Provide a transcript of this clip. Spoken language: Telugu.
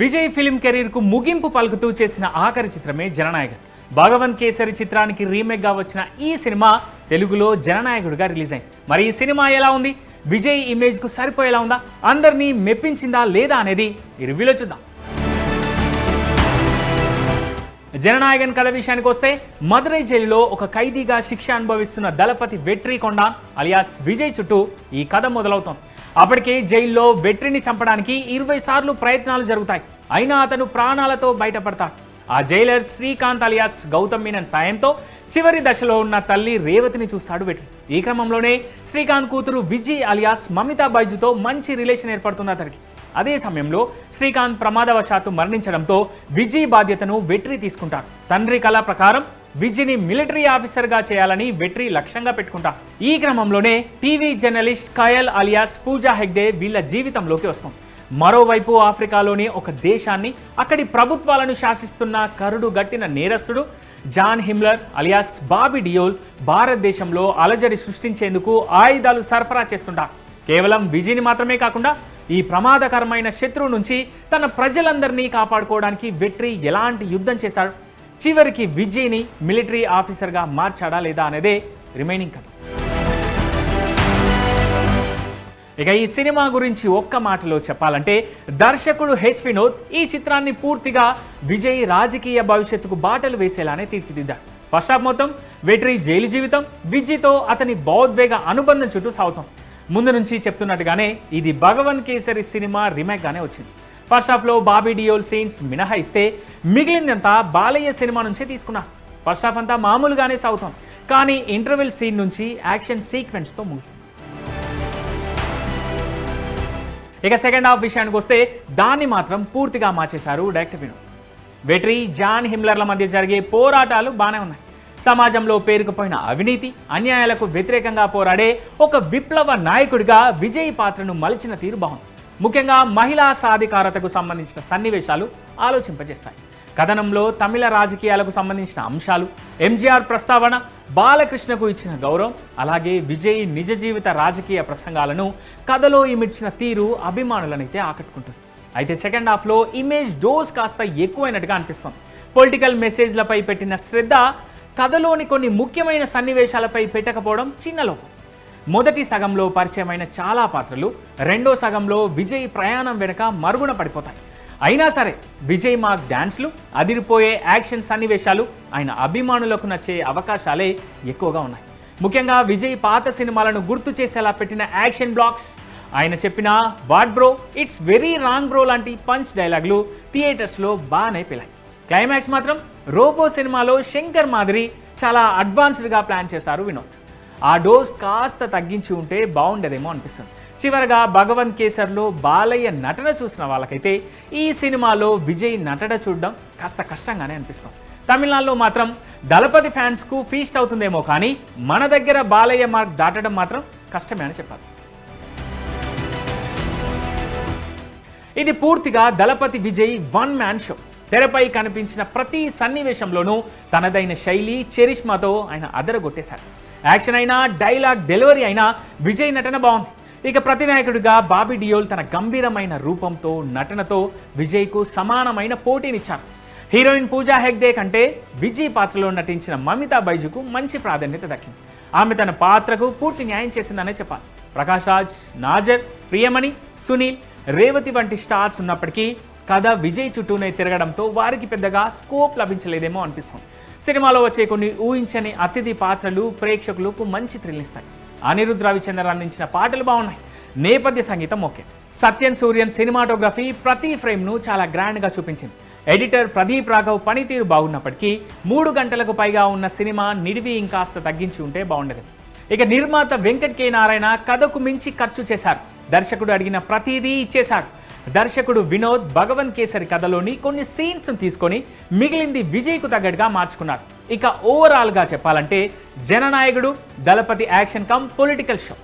విజయ్ ఫిల్మ్ కెరీర్ కు ముగింపు పలుకుతూ చేసిన ఆఖరి చిత్రమే జననాయక్. భగవంత్ కేసరి చిత్రానికి రీమేక్ గా వచ్చిన ఈ సినిమా తెలుగులో జననాయకుడిగా రిలీజ్ అయింది. మరి ఈ సినిమా ఎలా ఉంది? విజయ్ ఇమేజ్ కు సరిపోయేలా ఉందా? అందరినీ మెప్పించిందా లేదా అనేది ఈ రివ్యూలో చూద్దాం. జననాయకన్ కథ విషయానికి వస్తే, మదురై జైలులో ఒక ఖైదీగా శిక్ష అనుభవిస్తున్న దళపతి వెట్రి కొండాన్ అలియాస్ విజయ్ చుట్టూ ఈ కథ మొదలవుతోంది. అప్పటికే జైల్లో వెట్రిని చంపడానికి 20 సార్లు ప్రయత్నాలు జరుగుతాయి. అయినా అతను ప్రాణాలతో బయటపడతాడు. ఆ జైలర్ శ్రీకాంత్ అలియాస్ గౌతమ్ మీనన్ సాయంతో చివరి దశలో ఉన్న తల్లి రేవతిని చూస్తాడు వెట్రి. ఈ క్రమంలోనే శ్రీకాంత్ కూతురు విజయ్ అలియాస్ మమితా బైజుతో మంచి రిలేషన్ ఏర్పడుతుంది అతనికి. అదే సమయంలో శ్రీకాంత్ ప్రమాదవశాత్తు మరణించడంతో విజయ్ బాధ్యతను వెట్రి తీసుకుంటాడు. తండ్రి కళ ప్రకారం విజయ్ని మిలిటరీ ఆఫీసర్గా చేయాలని వెట్రి లక్ష్యంగా పెట్టుకుంటాడు. ఈ క్రమంలోనే TV journalist Kayal alias Pooja Hegde వీళ్ళ జీవితంలోకి వస్తుంది. మరోవైపు ఆఫ్రికాలోని ఒక దేశాన్ని, అక్కడి ప్రభుత్వాలను శాసిస్తున్న కరుడు గట్టిన నేరస్తుడు John Himmler alias Bobby Deol భారతదేశంలో అలజడి సృష్టించేందుకు ఆయుధాలు సరఫరా చేస్తుంటాడు. కేవలం విజయ్ని మాత్రమే కాకుండా ఈ ప్రమాదకరమైన శత్రువు నుంచి తన ప్రజలందరినీ కాపాడుకోవడానికి వెట్రి ఎలాంటి యుద్ధం చేశాడు? చివరికి విజయ్ని మిలిటరీ ఆఫీసర్గా మార్చాడా లేదా అనేదే రిమైనింగ్ కథ. ఇక ఈ సినిమా గురించి ఒక్క మాటలో చెప్పాలంటే, దర్శకుడు హెచ్ వినోద్ ఈ చిత్రాన్ని పూర్తిగా విజయ్ రాజకీయ భవిష్యత్తుకు బాటలు వేసేలానే తీర్చిదిద్దాడు. ఫస్ట్ హాఫ్ మొత్తం వెట్రి జైలు జీవితం, విజయ్తో అతని భావోద్వేగ అనుబంధం చుట్టూ సాగుతాం. ముందు నుంచి చెప్తున్నట్టుగానే ఇది భగవంత్ కేసరి సినిమా రీమేక్ గానే వచ్చింది. ఫస్ట్ హాఫ్ లో బాబీ డియోల్ సీన్స్ మినహాయిస్తే మిగిలిందంతా బాలయ్య సినిమా నుంచే తీసుకున్నారు. ఫస్ట్ హాఫ్ అంతా మామూలుగానే సాగుతాం, కానీ ఇంటర్వెల్ సీన్ నుంచి యాక్షన్ సీక్వెన్స్ తో ముగిసింది. ఇక సెకండ్ హాఫ్ విషయానికి వస్తే, దాన్ని మాత్రం పూర్తిగా మార్చేశారు డైరెక్టర్ వినోద్. వెట్రి జాన్ హిమ్లర్ల మధ్య జరిగే పోరాటాలు బాగానే ఉన్నాయి. సమాజంలో పేరుకుపోయిన అవినీతి, అన్యాయాలకు వ్యతిరేకంగా పోరాడే ఒక విప్లవ నాయకుడిగా విజయ్ పాత్రను మలిచిన తీరు బాగుంది. ముఖ్యంగా మహిళా సాధికారతకు సంబంధించిన సన్నివేశాలు ఆలోచింపజేస్తాయి. కథనంలో తమిళ రాజకీయాలకు సంబంధించిన అంశాలు, ఎంజీఆర్ ప్రస్తావన, బాలకృష్ణకు ఇచ్చిన గౌరవం, అలాగే విజయ్ నిజ జీవిత రాజకీయ ప్రసంగాలను కథలో ఇమిడ్చిన తీరు అభిమానులనైతే ఆకట్టుకుంటుంది. అయితే సెకండ్ హాఫ్లో ఇమేజ్ డోస్ కాస్త ఎక్కువైనట్టుగా అనిపిస్తుంది. పొలిటికల్ మెసేజ్లపై పెట్టిన శ్రద్ధ కథలోని కొన్ని ముఖ్యమైన సన్నివేశాలపై పెట్టకపోవడం చిన్న లోపం. మొదటి సగంలో పరిచయమైన చాలా పాత్రలు రెండో సగంలో విజయ్ ప్రయాణం వెనుక మరుగున పడిపోతాయి. అయినా సరే విజయ్ మార్క్ డ్యాన్స్లు, అదిరిపోయే యాక్షన్ సన్నివేశాలు ఆయన అభిమానులకు నచ్చే అవకాశాలే ఎక్కువగా ఉన్నాయి. ముఖ్యంగా విజయ్ పాత సినిమాలను గుర్తు చేసేలా పెట్టిన యాక్షన్ బ్లాక్స్, ఆయన చెప్పిన what bro it's very wrong bro లాంటి పంచ్ డైలాగులు థియేటర్స్లో బాగానే పిలాయి. క్లైమాక్స్ మాత్రం రోబో సినిమాలో శంకర్ మాదిరి చాలా అడ్వాన్స్డ్గా ప్లాన్ చేశారు వినోద్. ఆ డోస్ కాస్త తగ్గించి ఉంటే బాగుండేదేమో అనిపిస్తుంది. చివరగా భగవంత్ కేసర్లో బాలయ్య నటన చూసిన వాళ్ళకైతే ఈ సినిమాలో విజయ్ నటన చూడడం కాస్త కష్టంగానే అనిపిస్తుంది. తమిళనాడులో మాత్రం దళపతి ఫ్యాన్స్కు ఫీస్ట్ అవుతుందేమో, కానీ మన దగ్గర బాలయ్య మార్క్ దాటడం మాత్రం కష్టమే అని చెప్పాలి. ఇది పూర్తిగా దళపతి విజయ్ వన్ మ్యాన్ షో. తెరపై కనిపించిన ప్రతి సన్నివేశంలోనూ తనదైన శైలి, చరిష్మాతో ఆయన అదరగొట్టేశారు. యాక్షన్ అయినా, డైలాగ్ డెలివరీ అయినా విజయ్ నటన బాగుంది. ఇక ప్రతినాయకుడిగా బాబీ డియోల్ తన గంభీరమైన రూపంతో, నటనతో విజయ్కు సమానమైన పోటీనిచ్చారు. హీరోయిన్ పూజా హెగ్డే కంటే విజయ్ పాత్రలో నటించిన మమితా బైజుకు మంచి ప్రాధాన్యత దక్కింది. ఆమె తన పాత్రకు పూర్తి న్యాయం చేసిందనే చెప్పాలి. ప్రకాష్ రాజ్, నాజర్, ప్రియమణి, సునీల్, రేవతి వంటి స్టార్స్ ఉన్నప్పటికీ కథ విజయ్ చుట్టూనే తిరగడంతో వారికి పెద్దగా స్కోప్ లభించలేదేమో అనిపిస్తుంది. సినిమాలో వచ్చే కొన్ని ఊహించని అతిథి పాత్రలు ప్రేక్షకులకు మంచి థ్రిల్ ఇస్తాయి. అనిరుద్ రవిచంద్రన్ అందించిన పాటలు బాగున్నాయి. నేపథ్య సంగీతం ఓకే. సత్యన్ సూర్యన్ సినిమాటోగ్రఫీ ప్రతి ఫ్రేమ్ను చాలా గ్రాండ్గా చూపించింది. ఎడిటర్ ప్రదీప్ రాఘవ్ పనితీరు బాగున్నప్పటికీ 3 గంటలకు పైగా ఉన్న సినిమా నిడివి ఇంకాస్త తగ్గించి ఉంటే బాగుండేది. ఇక నిర్మాత వెంకట్ కే నారాయణ కథకు మించి ఖర్చు చేశారు. దర్శకుడు అడిగిన ప్రతిదీ ఇచ్చేశారు. దర్శకుడు వినోద్ భగవంత్ కేసరి కథలోని కొన్ని సీన్స్ తీసుకొని మిగిలింది విజయ్కు తగ్గట్టుగా మార్చుకున్నారు. ఇక ఓవరాల్గా చెప్పాలంటే జననాయకుడు దళపతి యాక్షన్ కమ్ పొలిటికల్ షో.